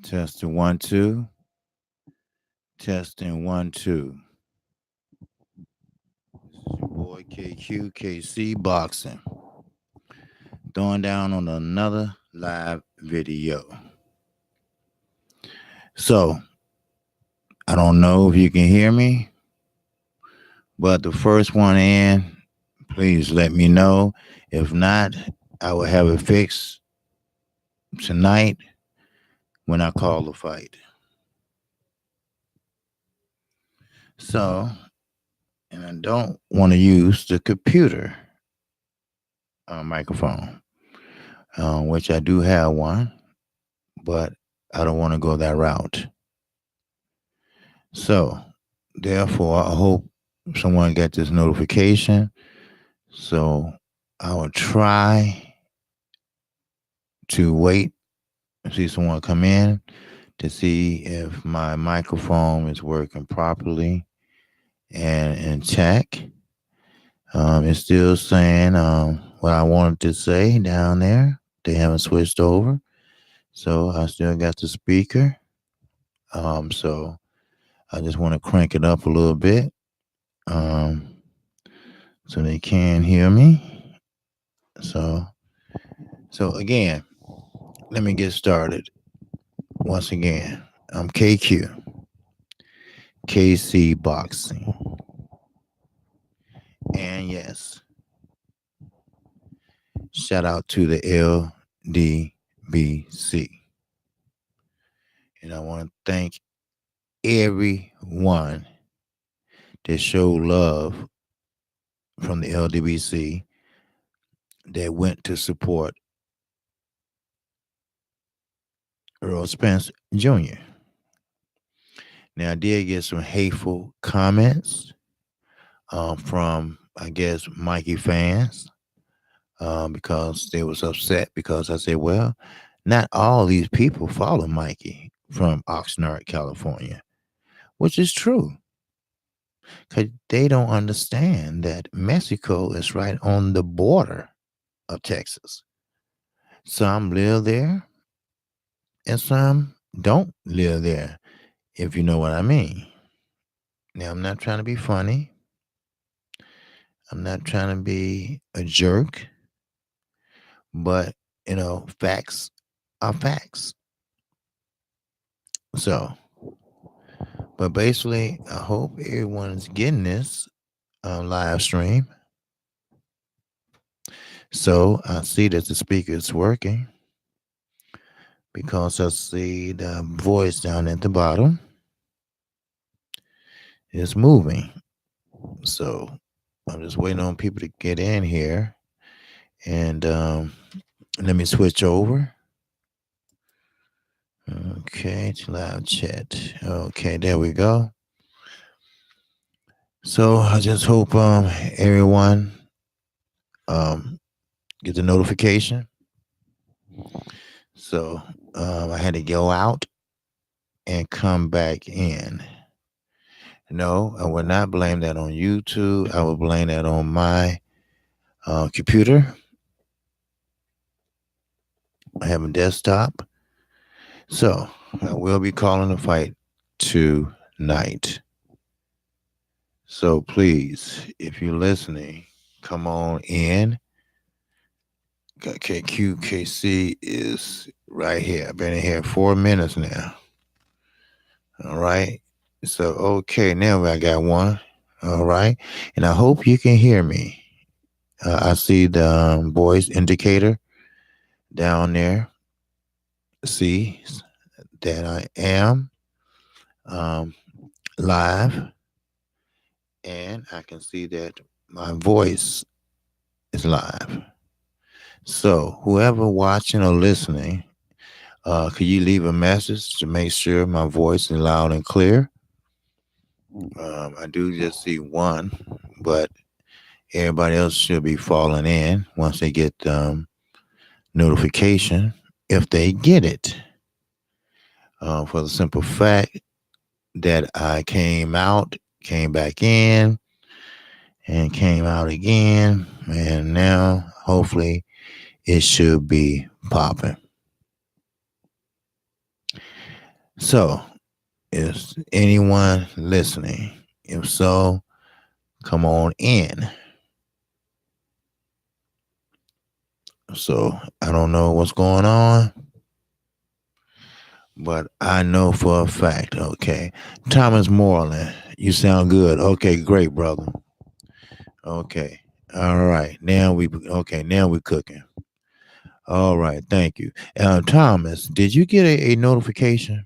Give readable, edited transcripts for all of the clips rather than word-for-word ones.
Testing 1 2. Testing 1 2. This is your boy KQKC Boxing. Throwing down on another live video. So, I don't know if you can hear me, but the first one in, please let me know. If not, I will have it fixed tonight when I call the fight. So, and I don't want to use the computer microphone, which I do have one, but I don't want to go that route. So, therefore, I hope someone got this notification. So, I will try to wait and see someone come in to see if my microphone is working properly and check. It's still saying what I wanted to say down there. They haven't switched over. So I still got the speaker. So I just want to crank it up a little bit so they can hear me. So again, let me get started. Once again, I'm KQ, KC Boxing. And yes, shout out to the LDBC. And I want to thank everyone that showed love from the LDBC that went to support Earl Spence Jr. Now, I did get some hateful comments from, I guess, Mikey fans because they was upset because I said, well, not all these people follow Mikey from Oxnard, California, which is true. Because they don't understand that Mexico is right on the border of Texas. Some live there and some don't live there, if you know what I mean. Now, I'm not trying to be funny. I'm not trying to be a jerk. But, facts are facts. So, but basically, I hope everyone's getting this live stream. So, I see that the speaker is working because I see the voice down at the bottom is moving. So, I'm just waiting on people to get in here. And let me switch over. Okay, to live chat. Okay, there we go. So I just hope everyone get the notification. So I had to go out and come back in. No, I would not blame that on YouTube. I would blame that on my computer. I have a desktop. So I will be calling the fight tonight. So please, if you're listening, come on in. KQKC is right here. I've been in here 4 minutes now. All right. So, okay, now I got one. All right. And I hope you can hear me. I see the voice indicator down there. See that I am live. And I can see that my voice is live. So, whoever watching or listening, could you leave a message to make sure my voice is loud and clear? I do just see one, but everybody else should be falling in once they get notification, if they get it. For the simple fact that I came back in, and came out again, and now hopefully it should be popping. So, is anyone listening? If so, come on in. So, I don't know what's going on, but I know for a fact. Okay, Thomas Moreland, you sound good. Okay, great, brother. Okay, all right. Now we cooking. All right, thank you. Thomas, did you get a notification?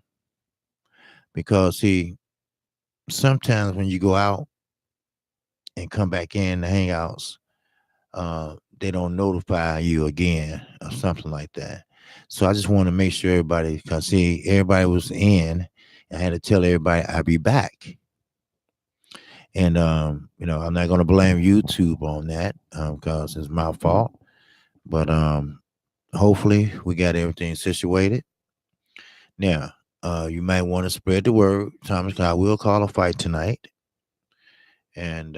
Because see, sometimes when you go out and come back in the hangouts, they don't notify you again or something like that. So I just want to make sure everybody, because see, everybody was in. I had to tell everybody I'd be back. And I'm not gonna blame YouTube on that because it's my fault. But hopefully we got everything situated. Now, you might want to spread the word. Thomas, I will call a fight tonight, and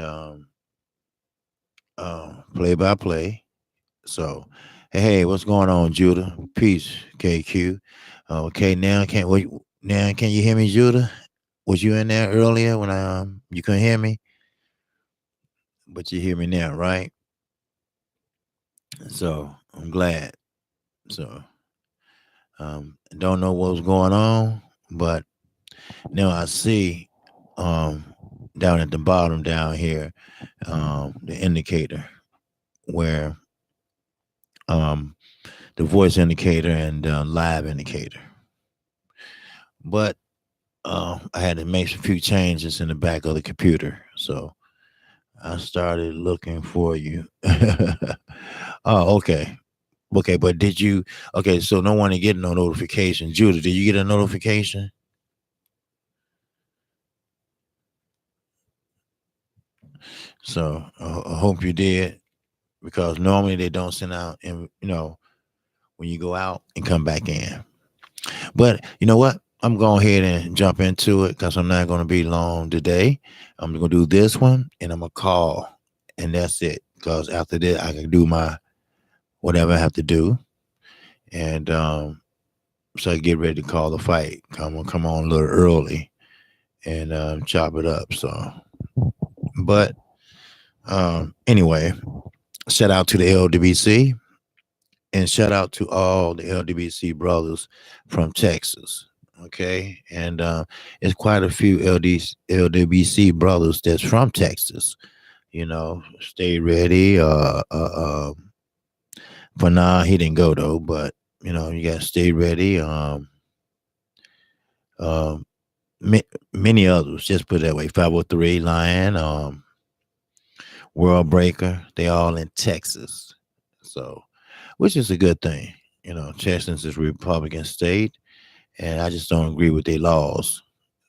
play by play. So, hey, what's going on, Judah? Peace, KQ. Okay, now can you hear me, Judah? Was you in there earlier when you couldn't hear me, but you hear me now, right? So I'm glad. So don't know what was going on, but now I see um down at the bottom down here the indicator where um the voice indicator and live indicator. But I had to make a few changes in the back of the computer, so I started looking for you. Oh, okay. Okay, but did you? Okay, so no one to get no notification. Judah, did you get a notification? So I hope you did, because normally they don't send out, and when you go out and come back in. But you know what? I'm going ahead and jump into it because I'm not going to be long today. I'm going to do this one and I'm going to call, and that's it. Because after that, I can do my whatever I have to do. And so I get ready to call the fight. I'm going to come on a little early and chop it up. So, but anyway, shout out to the LWC and shout out to all the LWC brothers from Texas. Okay, and it's quite a few LWC brothers that's from Texas. Stay ready. For now, he didn't go though, but you got to stay ready. Um, many others. Just put it that way. 503 Lion, World Breaker. They all in Texas, so which is a good thing. Texas is a Republican state, and I just don't agree with their laws.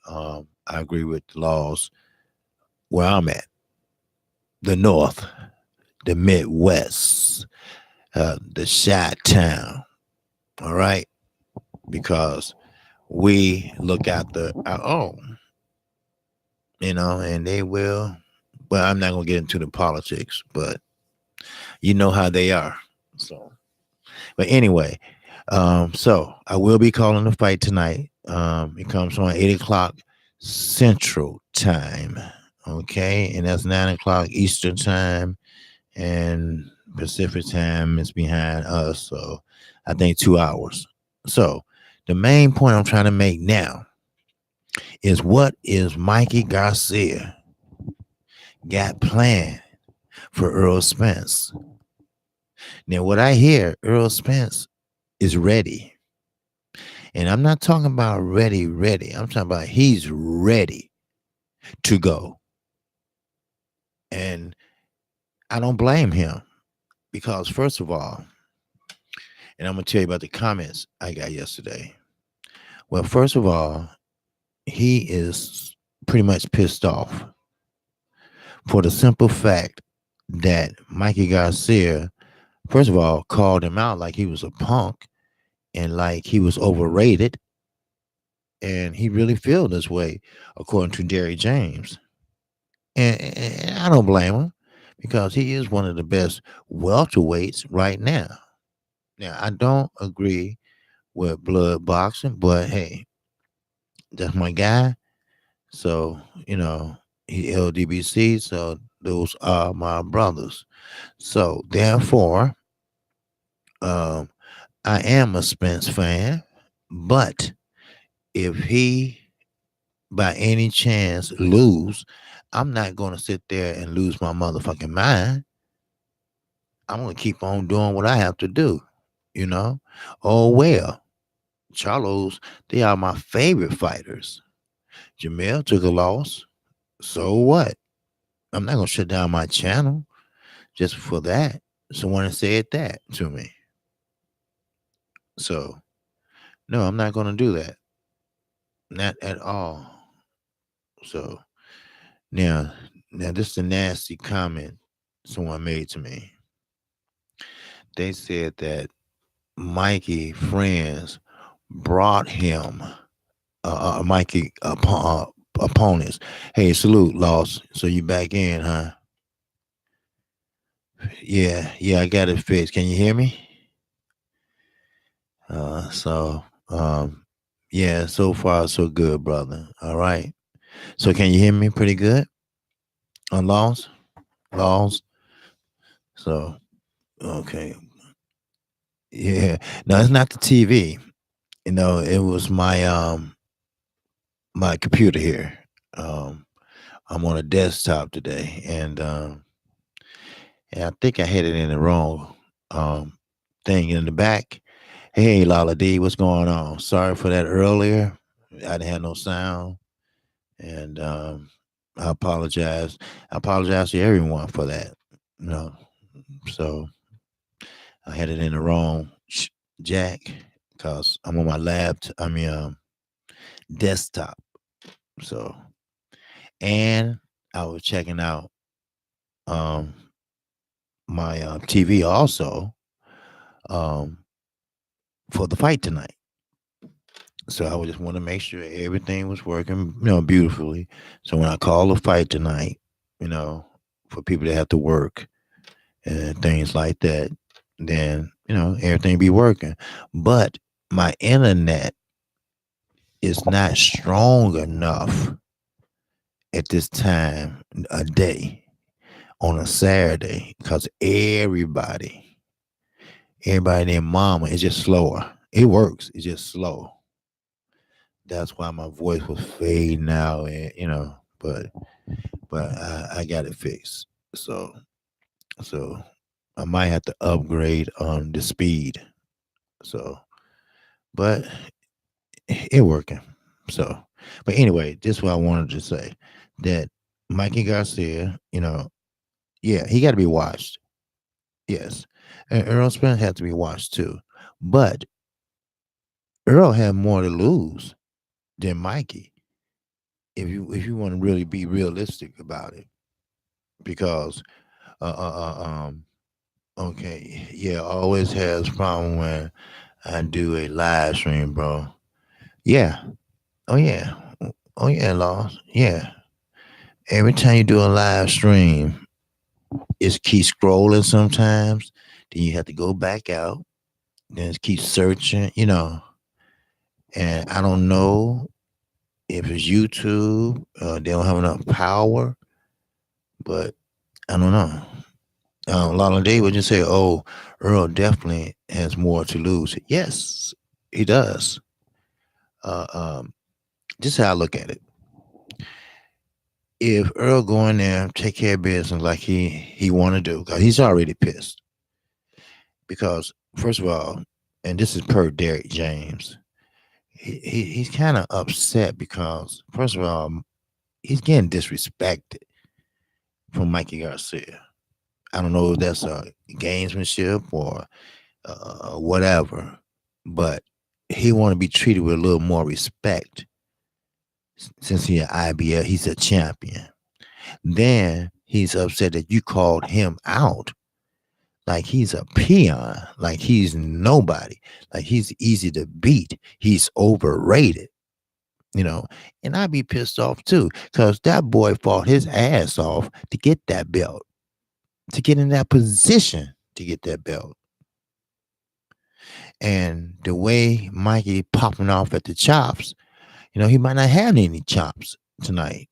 I agree with the laws where I'm at, the North, the Midwest, the Chi Town. All right, because we look after our own, and they will. Well, I'm not gonna get into the politics, but you know how they are. So, but anyway, so I will be calling the fight tonight. It comes on 8 o'clock Central Time. Okay, and that's 9 o'clock Eastern Time, and Pacific Time is behind us. So I think 2 hours. So the main point I'm trying to make now is, what is Mikey Garcia got planned for Earl Spence? Now, what I hear, Earl Spence is ready. And I'm not talking about ready, ready. I'm talking about he's ready to go. And I don't blame him because, first of all, and I'm going to tell you about the comments I got yesterday. Well, first of all, he is pretty much pissed off for the simple fact that Mikey Garcia, first of all, called him out like he was a punk and like he was overrated. And he really feel this way, according to Derry James. And I don't blame him because he is one of the best welterweights right now. Now, I don't agree with blood boxing, but hey, That's my guy. So, you know, he LDBC, so those are my brothers. So therefore, um, I am a Spence fan, but if he by any chance lose, I'm not gonna sit there and lose my motherfucking mind. I'm gonna keep on doing what I have to do, you know? Oh well. Charlos, they are my favorite fighters. Jamel took a loss. So what? I'm not gonna shut down my channel just for that. Someone said that to me. So no, I'm not gonna do that. Not at all. So now this is a nasty comment someone made to me. They said that Mikey friends brought him Mikey opponents. Hey, salute, loss. So you back in, huh? Yeah, I got it fixed. Can you hear me? So yeah, so far so good, brother. All right. So can you hear me pretty good on laws? Laws. So okay. Yeah. No, it's not the TV. You know, it was my computer here. Um I'm on a desktop today, and I think I had it in the wrong um thing in the back. Hey, Lala D, what's going on? Sorry for that earlier. I didn't have no sound, and I apologize. I apologize to everyone for that. No, so I had it in the wrong jack because I'm on my desktop. So, and I was checking out um my TV also um for the fight tonight. So I would just want to make sure everything was working, beautifully. So when I call a fight tonight, you know, for people that have to work and things like that, then everything be working. But my internet is not strong enough at this time a day on a Saturday because everybody, their mama is just slower. It works. It's just slow. That's why my voice was fading out, and but I got it fixed. So I might have to upgrade on the speed. So, but it working. So, but anyway, this is what I wanted to say that Mikey Garcia, yeah, he got to be watched. Yes, and Earl Spence had to be watched too. But Earl had more to lose than Mikey. If you want to really be realistic about it, because uh, uh, uh, um okay, yeah, always has problem when I do a live stream, bro. Yeah. Oh yeah. Oh yeah, Lost. Yeah. Every time you do a live stream, it's keep scrolling sometimes. Then you have to go back out. Then it's keep searching. And I don't know if it's YouTube, they don't have enough power, but I don't know. Lala Day would just say, "Oh, Earl definitely has more to lose." Yes, he does. Uh, um, just how I look at it. If Earl go in there, take care of business like he want to do, because he's already pissed. Because first of all, and this is per Derek James, he's kind of upset because first of all, he's getting disrespected from Mikey Garcia. I don't know if that's a gamesmanship or whatever, but he want to be treated with a little more respect since he's an IBL, he's a champion. Then he's upset that you called him out like he's a peon, like he's nobody, like he's easy to beat, he's overrated, you know. And I'd be pissed off too, because that boy fought his ass off to get that belt, to get in that position to get that belt. And the way Mikey popping off at the chops, He might not have any chops tonight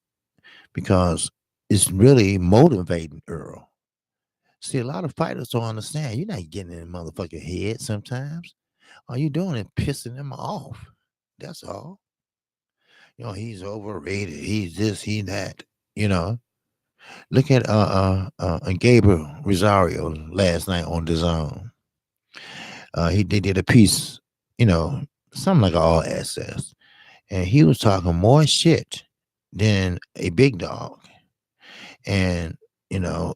because it's really motivating Earl. See, a lot of fighters don't understand. You're not getting in the motherfucking head sometimes. All you doing is pissing them off. That's all. He's overrated. He's this, he that. You know. Look at Gabriel Rosario last night on Dazn. They did a piece, you know, something like all access, and he was talking more shit than a big dog, and you know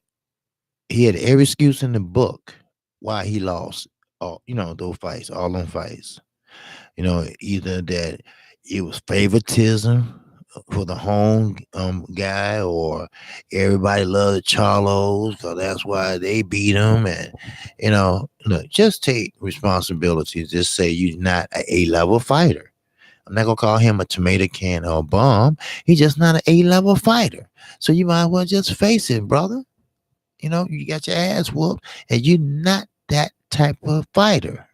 he had every excuse in the book why he lost all those fights, all them fights. Either that it was favoritism for the home guy, or everybody loved the Charlos, so that's why they beat him. And look, just take responsibility. Just say you're not an A-level fighter. I'm not gonna call him a tomato can or a bum. He's just not an A-level fighter. So you might as well just face it, brother. You got your ass whooped, and you're not that type of fighter.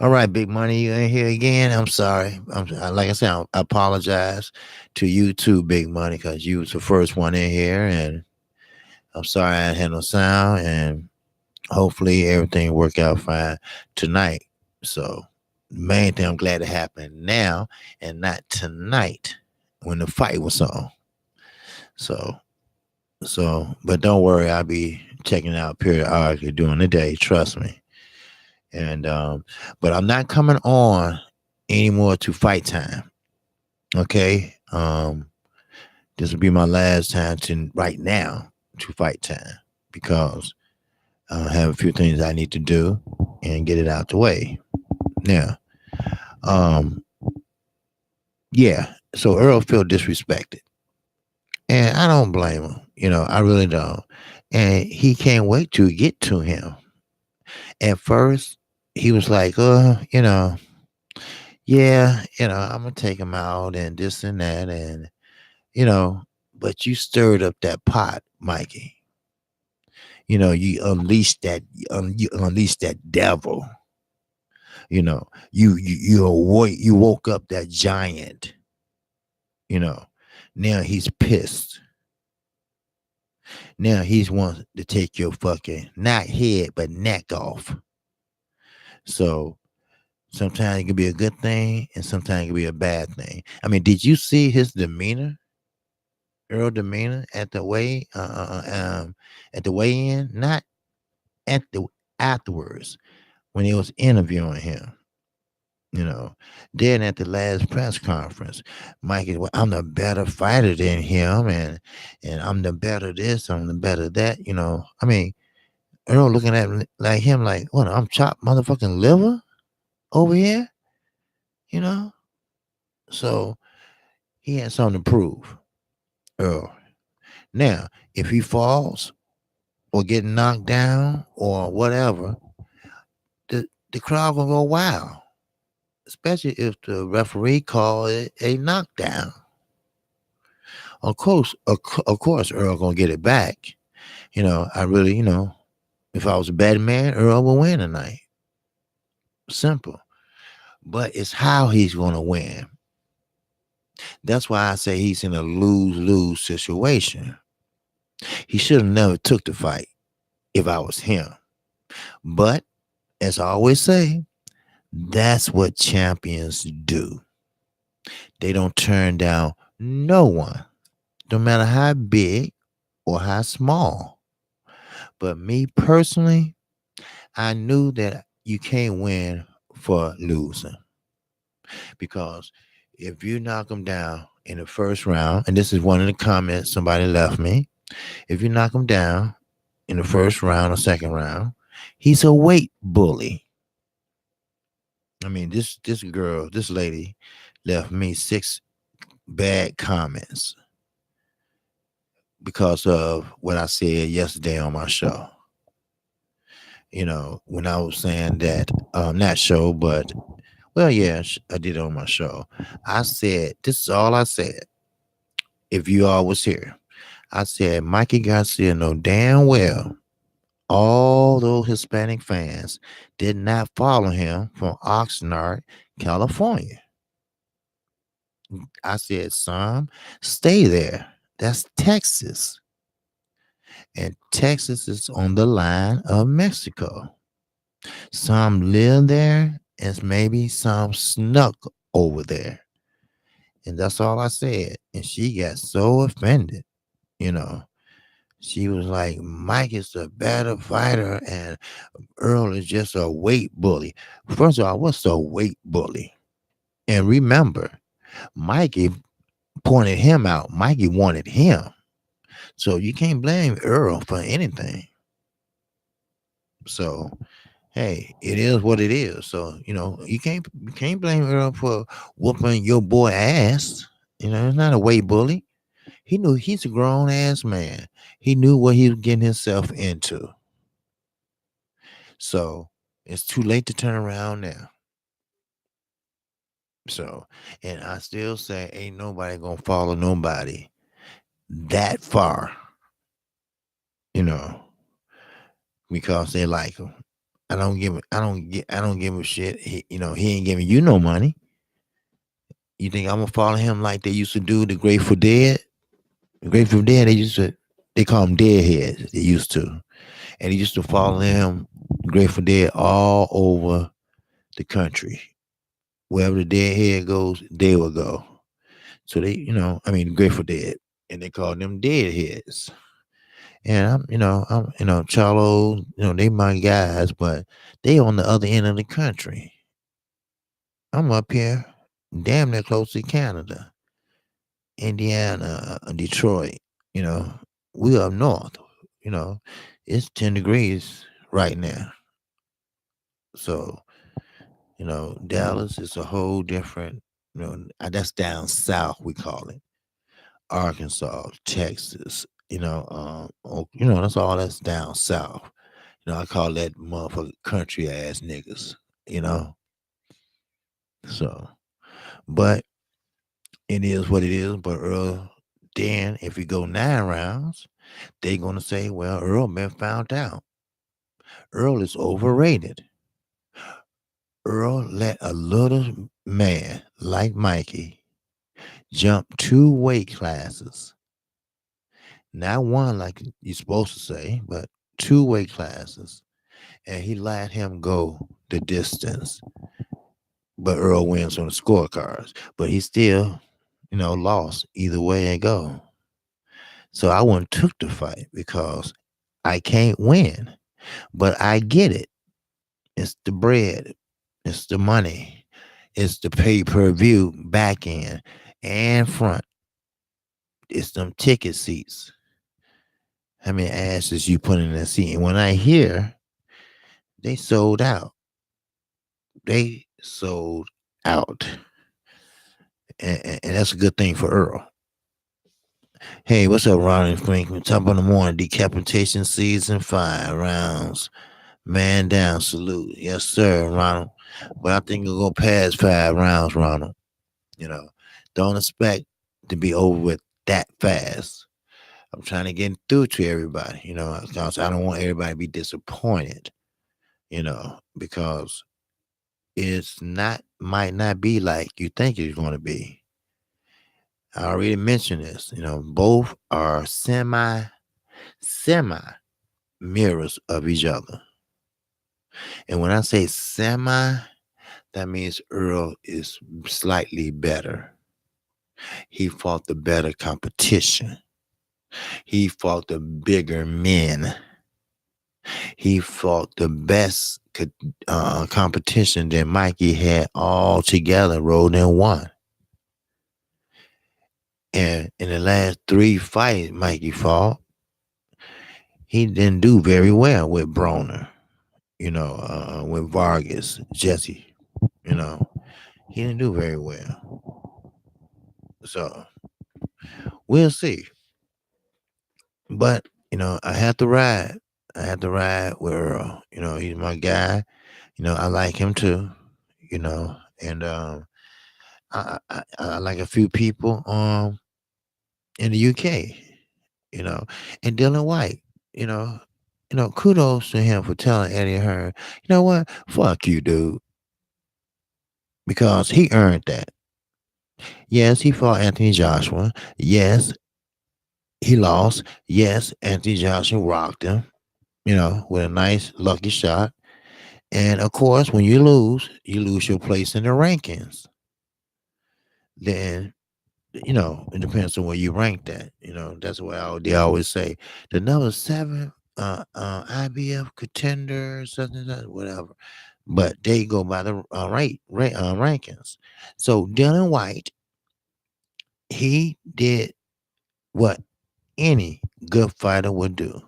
All right, Big Money, you in here again? I'm sorry. Like I said, I apologize to you too, Big Money, because you was the first one in here, and I'm sorry I had no sound, and hopefully everything work out fine tonight. So, the main thing I'm glad it happened now and not tonight when the fight was on. So, but don't worry, I'll be checking out periodically during the day. Trust me. And but I'm not coming on anymore to fight time. Okay. This will be my last time to right now to fight time because I have a few things I need to do and get it out the way. Now, um, yeah. So Earl feel disrespected, and I don't blame him. I really don't. And he can't wait to get to him. At first, he was like, yeah, I'm gonna take him out and this and that, and you know, but you stirred up that pot, Mikey. You unleashed that devil. You woke up that giant. You know, now he's pissed. Now he's wants to take your fucking not head but neck off. So sometimes it can be a good thing, and sometimes it can be a bad thing. I mean, did you see his demeanor? Earl demeanor at the weigh in, not at the afterwards when he was interviewing him. You know, then at the last press conference, Mike is, well, I'm the better fighter than him, and I'm the better this, I'm the better that. I mean, Earl looking at like him like, what? I'm chopped motherfucking liver over here. You know, so he had something to prove. Earl. Now, if he falls or get knocked down or whatever, the crowd gonna go wild, especially if the referee call it a knockdown. Of course, Earl gonna get it back. I really, if I was a bad man, Earl will win tonight. Simple. But it's how he's gonna win. That's why I say he's in a lose-lose situation. He should have never took the fight if I was him. But as I always say, that's what champions do. They don't turn down no one, no matter how big or how small. But me personally, I knew that you can't win for losing. Because if you knock him down in the first round, and this is one of the comments somebody left me, if you knock him down in the first round or second round, he's a weight bully. I mean, this lady left me 6 bad comments because of what I said yesterday on my show. When I was saying that, not show, but, well, yeah, I did it on my show. I said, this is all I said. If you all was here, I said, Mikey Garcia know damn well all those Hispanic fans did not follow him from Oxnard, California. I said some stay there. That's Texas. And Texas is on the line of Mexico. Some live there, and maybe some snuck over there. And that's all I said. And she got so offended, you know. She was like, Mike is a better fighter, and Earl is just a weight bully. First of all, what's a weight bully? And remember, Mikey pointed him out. Mikey wanted him. So you can't blame Earl for anything. So hey, it is what it is. So you can't blame Earl for whooping your boy ass. It's not a weight bully. He knew he's a grown ass man. He knew what he was getting himself into. So it's too late to turn around now. So, and I still say ain't nobody gonna follow nobody that far, you know, because they like him. I don't give a shit. He ain't giving you no money. You think I'm gonna follow him like they used to do the Grateful Dead? The Grateful Dead, they call them deadheads. They used to, and he used to follow him, Grateful Dead, all over the country. Wherever the deadhead goes, they will go. So Grateful Dead, and they call them deadheads. And Charlo, they my guys, but they on the other end of the country. I'm up here, damn near close to Canada, Indiana, Detroit. You know, we up north. You know, it's 10 degrees right now. So Dallas is a whole different. That's down south. We call it Arkansas, Texas. That's all that's down south. I call that motherfucker country ass niggas. You know, so but it is what it is. But Earl, then if you go 9 rounds, they gonna say, well, Earl been found out. Earl is overrated. Earl let a little man like Mikey jump 2 weight classes. Not one like you're supposed to say, but 2 weight classes. And he let him go the distance. But Earl wins on the scorecards. But he still, lost either way it go. So I wouldn't took the fight because I can't win. But I get it. It's the bread. It's the money. It's the pay-per-view back end and front. It's them ticket seats. How many asses you put in that seat? And when I hear they sold out. They sold out. And that's a good thing for Earl. Hey, what's up, Ronnie Franklin? Top of the morning, decapitation season 5 rounds. Man down, salute. Yes, sir, Ronald. But I think it'll go past 5 rounds, Ronald. Don't expect to be over with that fast. I'm trying to get through to everybody, because I don't want everybody to be disappointed, because might not be like you think it's going to be. I already mentioned this, both are semi mirrors of each other. And when I say semi, that means Earl is slightly better. He fought the better competition. He fought the bigger men. He fought the best competition that Mikey had all together rolled in one. And in the last 3 fights Mikey fought, he didn't do very well with Broner, with Vargas, Jesse, he didn't do very well. So we'll see. But, I have to ride. I have to ride with Earl. He's my guy. I like him too, and I like a few people in the UK, and Dylan White, you know, kudos to him for telling Eddie Hearn, you know what, fuck you, dude, because he earned that. Yes, he fought Anthony Joshua. Yes, he lost. Yes, Anthony Joshua rocked him, with a nice lucky shot. And of course, when you lose your place in the rankings. Then, it depends on where you rank that. That's what they always say. The number seven IBF contender, something, whatever. But they go by the rankings. So Dylan White, he did what any good fighter would do.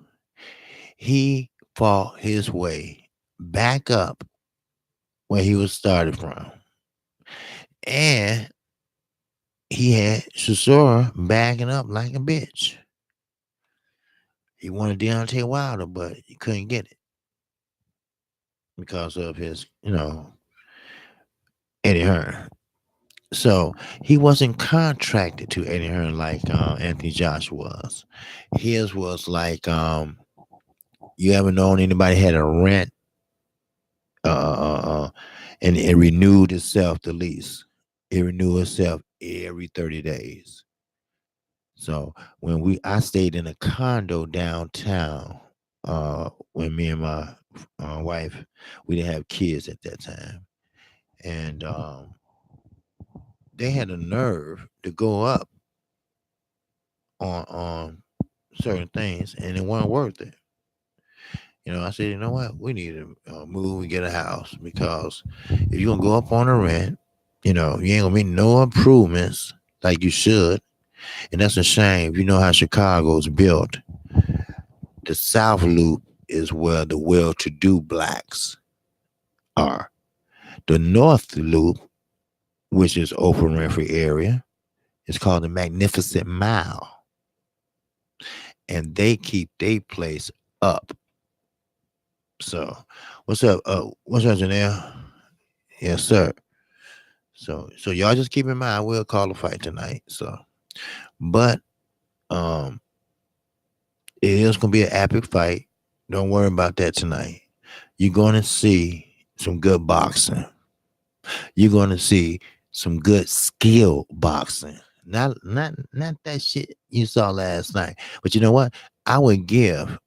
He fought his way back up where he was started from. And he had Chisora backing up like a bitch. He wanted Deontay Wilder, but he couldn't get it because of his, Eddie Hearn. So he wasn't contracted to Eddie Hearn like Anthony Joshua was. His was like, you ever known anybody had a rent uh, and it renewed itself the lease. It renewed itself every 30 days. So I stayed in a condo downtown when me and my wife, we didn't have kids at that time. And they had a nerve to go up on certain things and it wasn't worth it. I said, you know what? We need to move and get a house because if you're going to go up on the rent, you ain't going to make no improvements like you should. And that's a shame. You know how Chicago's built. The South Loop is where the well-to-do blacks are. The North Loop, which is Oprah Winfrey area, is called the Magnificent Mile. And they keep their place up. So, what's up? What's up, Janelle? Yes, sir. So y'all just keep in mind we'll call a fight tonight. So, but it is gonna be an epic fight. Don't worry about that tonight. You're gonna see some good boxing. You're gonna see some good skill boxing. Not that shit you saw last night. But you know what? I would give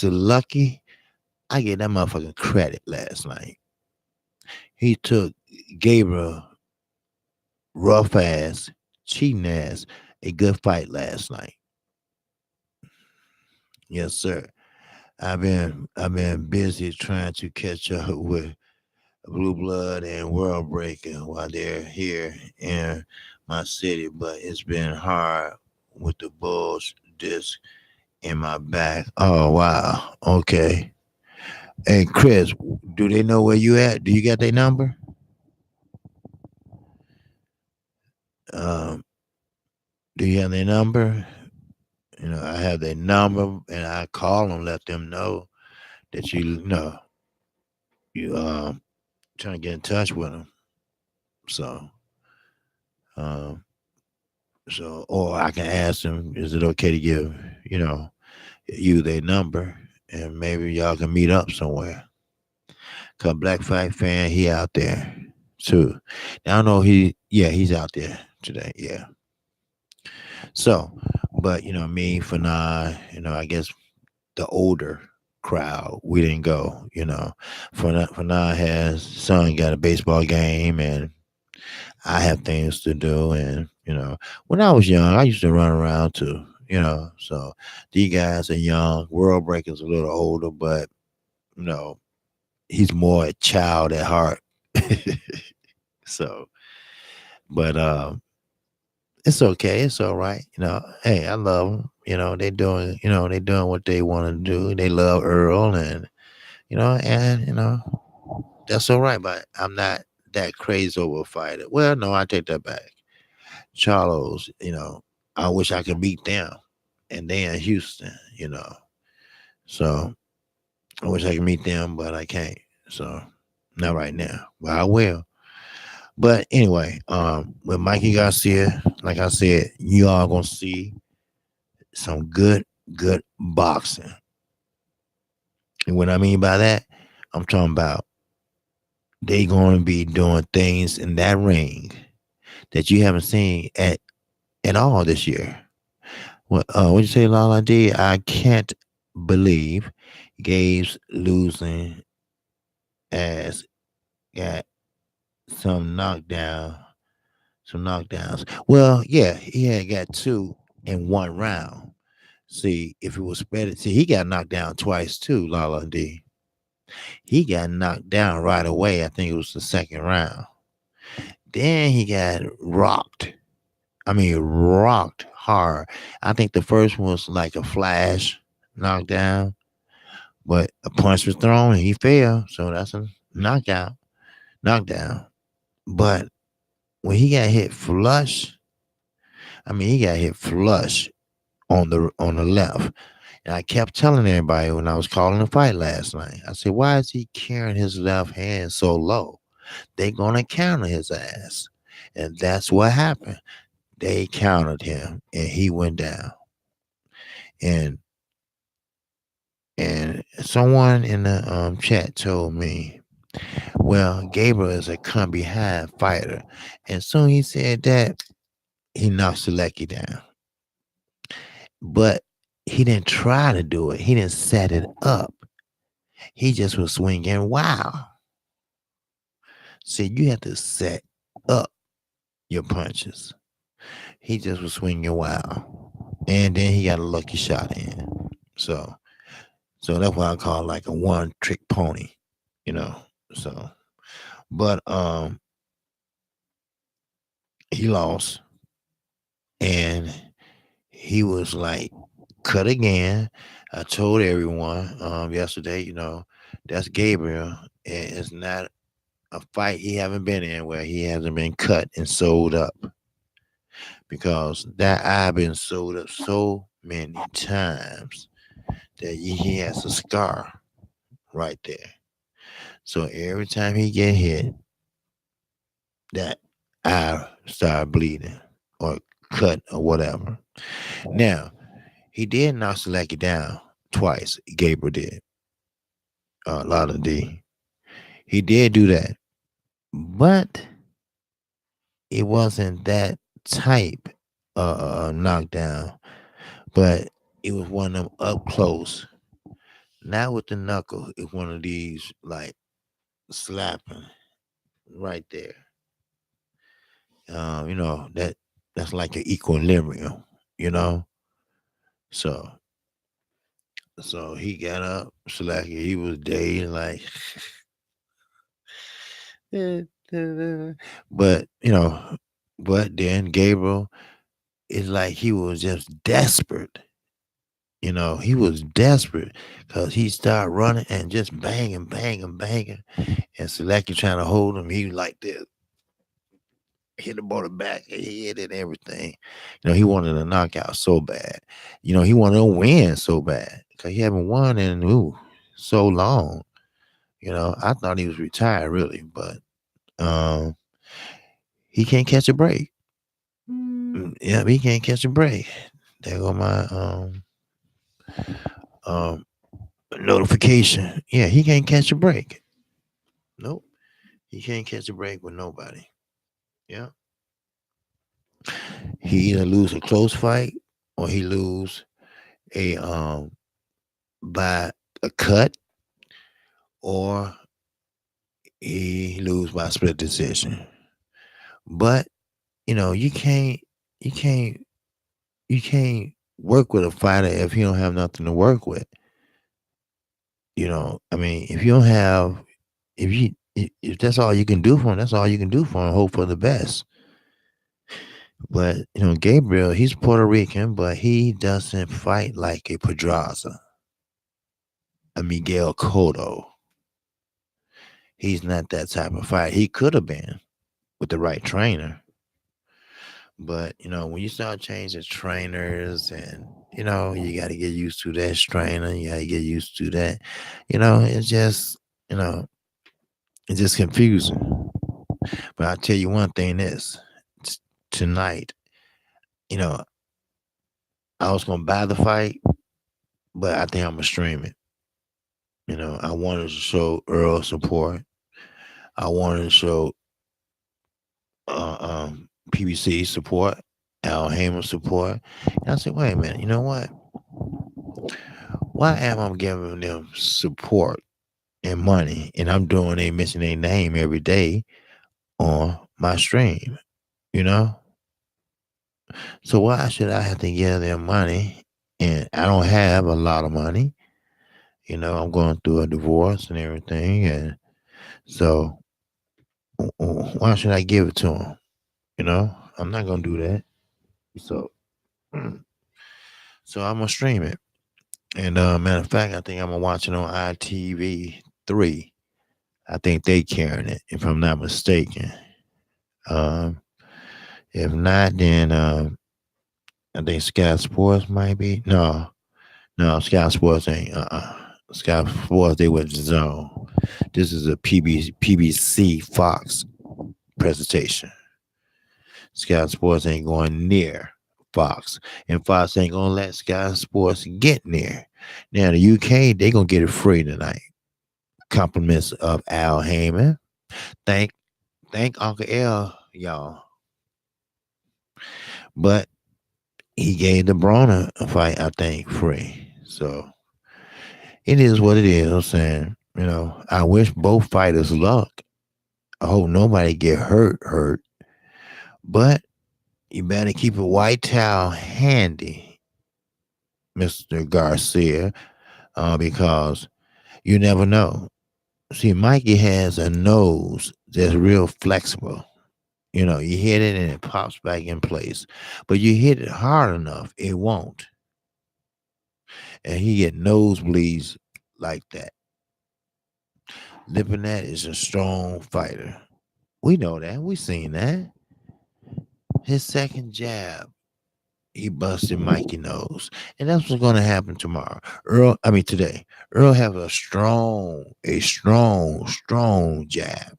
Lucky. I gave that motherfucking credit last night. He took Gabriel rough ass, cheating ass, a good fight last night. Yes, sir. I've been busy trying to catch up with Blue Blood and World Breaker while they're here in my city, but it's been hard with the Bulls disc in my back. Oh wow. Okay. Hey Chris, do they know where you at? Do you got their number? Um, do you have their number? I have their number and I call them, let them know that you trying to get in touch with them. So um or I can ask them, is it okay to give, you their number and maybe y'all can meet up somewhere. Cause Black Fight Fan, he out there too. Now I know he's out there today. Yeah. So, but me, Fanon, I guess the older crowd, we didn't go, Fanon has son got a baseball game and I have things to do. And, when I was young, I used to run around too, so these guys are young. World Breaker's a little older, but, he's more a child at heart. So, but, it's okay. It's all right. Hey, I love them. They doing what they want to do. They love Earl and that's all right. But I'm not that crazy over a fighter. Well, no, I take that back. Charlos, I wish I could beat them and they in Houston, So I wish I could meet them, but I can't. So not right now, but I will. But anyway, with Mikey Garcia, like I said, you all gonna see some good boxing. And what I mean by that, I'm talking about they gonna be doing things in that ring that you haven't seen at all this year. What you say, Lala D? I can't believe Gabe's losing as got some knockdown, some knockdowns. Well, yeah, he had got two in one round. See, if it was spread, see, he got knocked down twice too, Lala D. He got knocked down right away. I think it was the second round. Then he got rocked. I mean, rocked hard. I think the first one was like a flash knockdown, but a punch was thrown and he fell. So that's a knockout, knockdown. But when he got hit flush, I mean, he got hit flush on the left. And I kept telling everybody when I was calling the fight last night, I said, why is he carrying his left hand so low? They gonna counter his ass. And that's what happened. They countered him and he went down. And and someone in the chat told me, well, Gabriel is a come behind fighter. And soon he said that, he knocked Selecki down. But he didn't try to do it. He didn't set it up. He just was swinging wow. See, you have to set up your punches. He just was swinging wow. And then he got a lucky shot in. So that's why I call it like a one trick pony, you know. So but he lost and he was like cut again. I told everyone yesterday, that's Gabriel. And it's not a fight he haven't been in where he hasn't been cut and sold up. Because that eye been sold up so many times that he has a scar right there. So every time he get hit, that eye start bleeding or cut or whatever. Now, he did knock Selecki down twice. Gabriel did. Lotta D. He did do that. But it wasn't that type knockdown. But it was one of them up close. Not with the knuckle. It's one of these like slapping right there. That's like an equilibrium, you know. So he got up, Slacky. He was dead, like, but but then Gabriel is like he was just desperate. He was desperate because he started running and just banging, banging, banging, and Selecki trying to hold him. He was like this. Hit him on the back of the head and everything. He wanted a knockout so bad. He wanted to win so bad because he haven't won in so long. I thought he was retired really, but he can't catch a break. Yeah, he can't catch a break. There go my notification. Yeah, he can't catch a break. Nope, he can't catch a break with nobody. Yeah. He either lose a close fight or he lose a by a cut or he lose by split decision. But you can't you can't work with a fighter if you don't have nothing to work with. I mean, if you don't have if that's all you can do for him, that's all you can do for him. Hope for the best. But Gabriel, he's Puerto Rican, but he doesn't fight like a Pedraza, a Miguel Cotto. He's not that type of fighter. He could have been with the right trainer. But, when you start changing trainers and, you got to get used to that trainer, you got to get used to that, it's just, it's just confusing. But I'll tell you one thing is tonight, I was going to buy the fight, but I think I'm going to stream it. I wanted to show Earl support. I wanted to show PBC support, Al Heyman support. And I said, wait a minute, you know what? Why am I giving them support and money, and I'm doing they mention their name every day on my stream? You know, so why should I have to give them money? And I don't have a lot of money. You know, I'm going through a divorce and everything, and so why should I give it to them? You know, I'm not gonna do that. So, so I'm gonna stream it. And matter of fact, I think I'm gonna watch it on ITV3. I think they carrying it, if I'm not mistaken. Um, if not, then I think Sky Sports might be. No, Sky Sports ain't. Sky Sports, they went to Zone. This is a PBC Fox presentation. Sky Sports ain't going near Fox, and Fox ain't gonna let Sky Sports get near. Now the UK, they gonna get it free tonight. Compliments of Al Heyman. Thank Uncle L, y'all. But he gave the Broner a fight, I think, free. So it is what it is, and you know, I wish both fighters luck. I hope nobody get hurt. But you better keep a white towel handy, Mr. Garcia, because you never know. See, Mikey has a nose that's real flexible. You know, you hit it and it pops back in place. But you hit it hard enough, it won't. And he get nosebleeds like that. Lipinat is a strong fighter. We know that. We seen that. His second jab, he busted Mikey nose. And that's what's going to happen tomorrow. Today. Earl have a strong jab.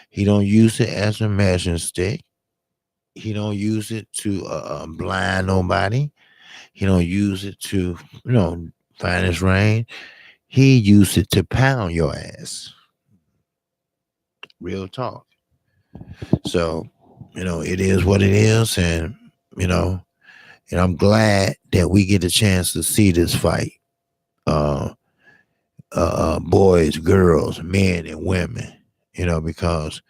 He don't use it as a measuring stick. He don't use it to blind nobody. He don't use it to, find his range. He used it to pound your ass. Real talk. So, it is what it is, and and I'm glad that we get a chance to see this fight. Boys, girls, men, and women. Because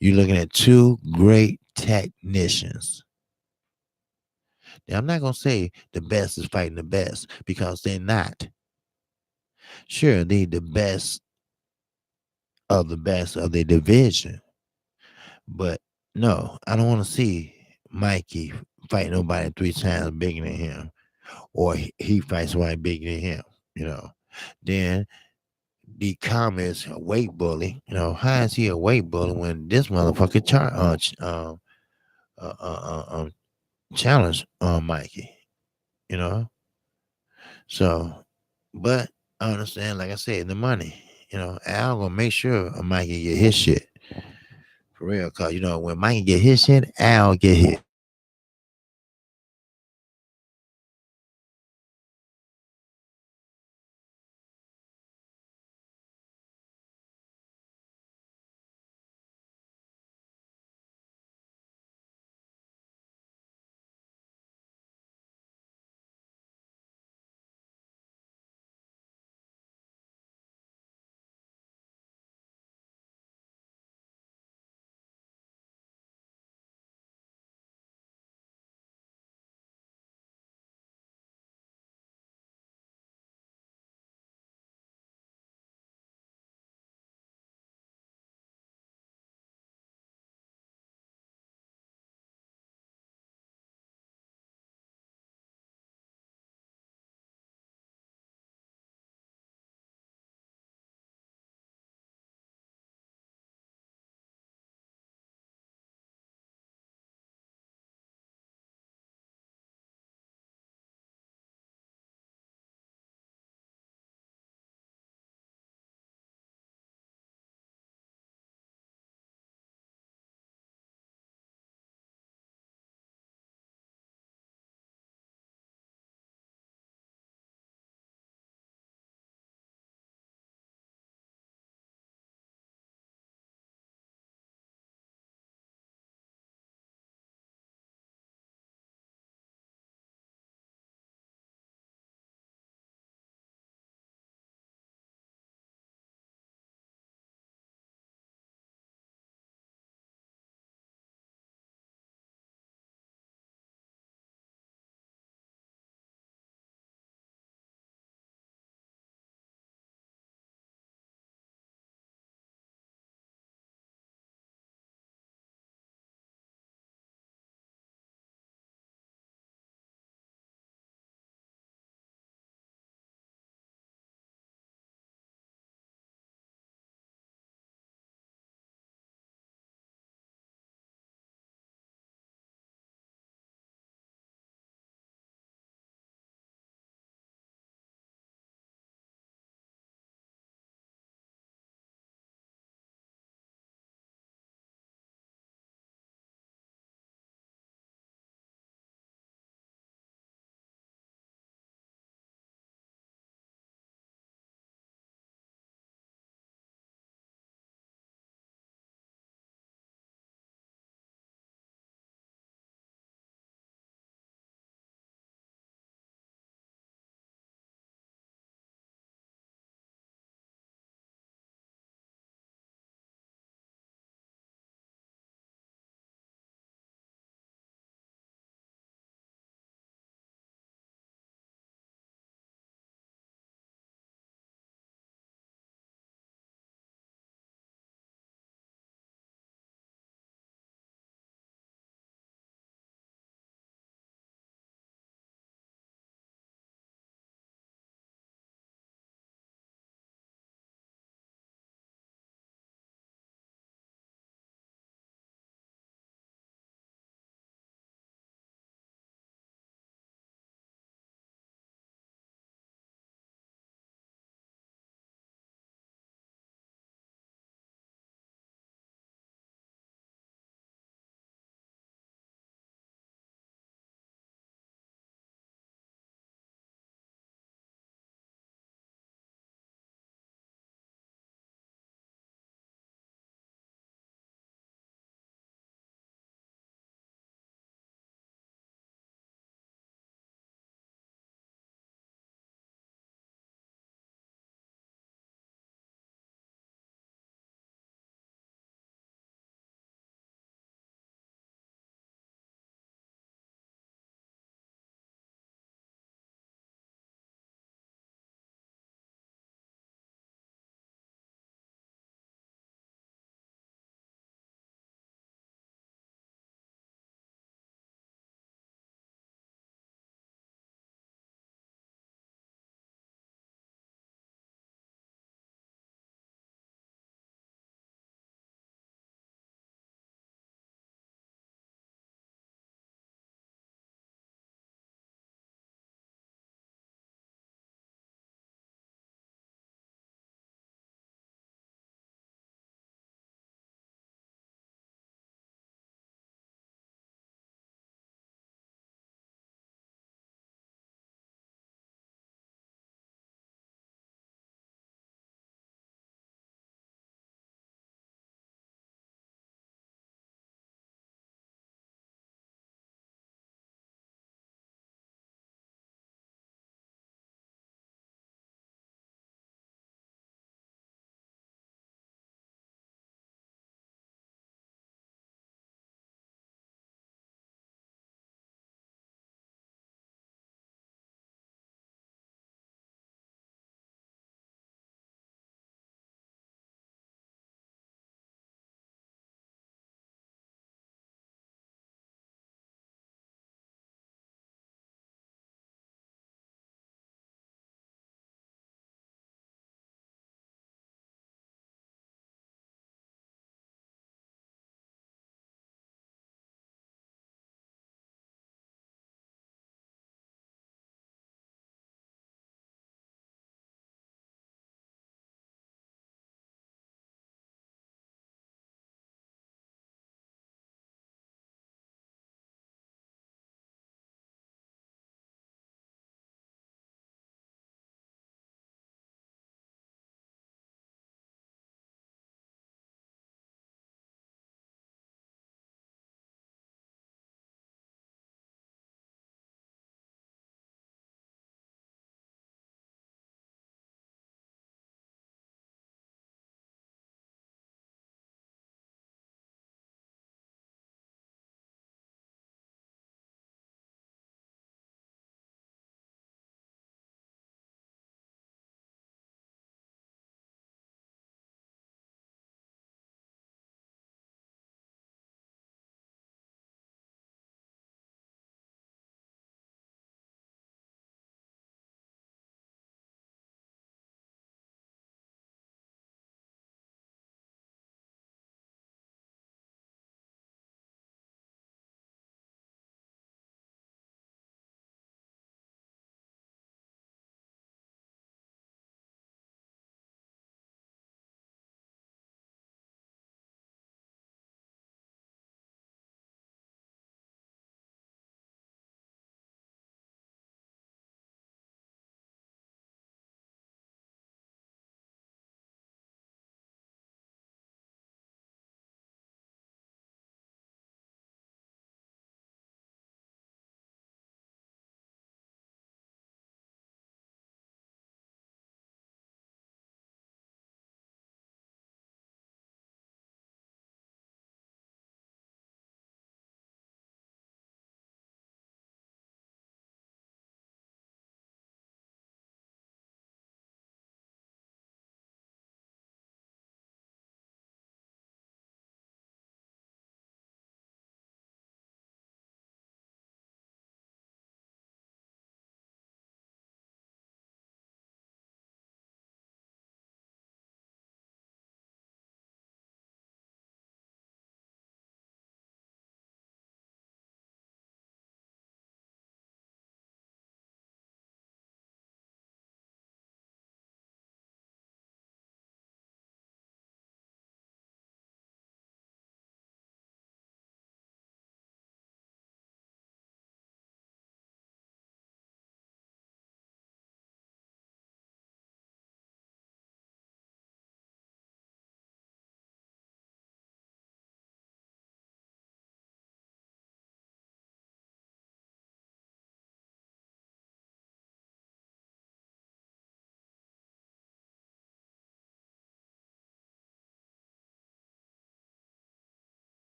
you're looking at two great technicians. Now, I'm not gonna say the best is fighting the best because they're not. Sure, they the best of the division, but no, I don't want to see Mikey fight nobody three times bigger than him, or he fights somebody bigger than him. Then the comments a weight bully. How is he a weight bully when this motherfucker challenged Mikey? You know, so, but I understand. Like I said, the money. Al gonna make sure Mikey get his shit for real. Cause when Mikey get his shit, Al get his.